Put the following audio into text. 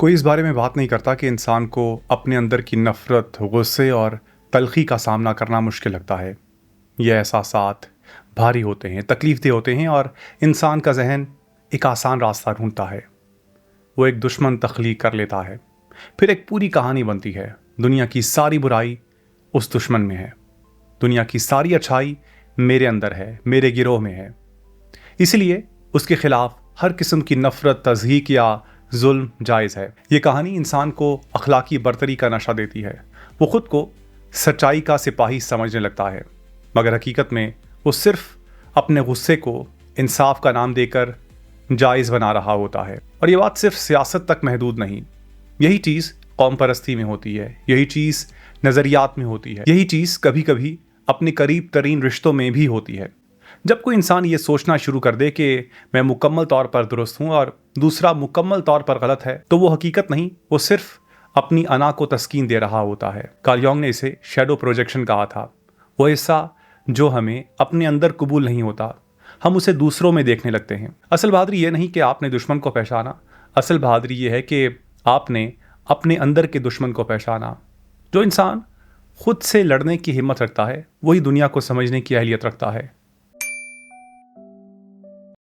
कोई इस बारे में बात नहीं करता कि इंसान को अपने अंदर की नफ़रत, गुस्से और तलख़ी का सामना करना मुश्किल लगता है। ये एहसासात भारी होते हैं, तकलीफ़देह होते हैं और इंसान का ज़हन एक आसान रास्ता ढूँढता है। वो एक दुश्मन तख्लीक कर लेता है, फिर एक पूरी कहानी बनती है। दुनिया की सारी बुराई उस दुश्मन में है, दुनिया की सारी अच्छाई मेरे अंदर है, मेरे गिरोह में है। इसलिए उसके ख़िलाफ़ हर किस्म की नफ़रत, तज़हीक या जुल्म जायज़ है। ये कहानी इंसान को अखलाकी बरतरी का नशा देती है। वो खुद को सच्चाई का सिपाही समझने लगता है, मगर हकीकत में वो सिर्फ अपने गुस्से को इंसाफ का नाम देकर जायज़ बना रहा होता है। और ये बात सिर्फ सियासत तक महदूद नहीं, यही चीज़ कौम परस्ती में होती है, यही चीज़ नज़रियात में होती है, यही चीज़ कभी कभी अपने करीब तरीन रिश्तों में भी होती है। जब कोई इंसान ये सोचना शुरू कर दे कि मैं मुकम्मल तौर पर दुरुस्त हूँ और दूसरा मुकम्मल तौर पर गलत है, तो वो हकीकत नहीं, वो सिर्फ अपनी अना को तस्कीन दे रहा होता है। कार्ल युंग ने इसे शैडो प्रोजेक्शन कहा था। वो हिस्सा जो हमें अपने अंदर कबूल नहीं होता, हम उसे दूसरों में देखने लगते हैं। असल बहादुरी ये नहीं कि आपने दुश्मन को पहचाना, असल बहादुरी ये है कि आपने अपने अंदर के दुश्मन को पहचाना। जो इंसान खुद से लड़ने की हिम्मत रखता है, वही दुनिया को समझने की अहलियत रखता है।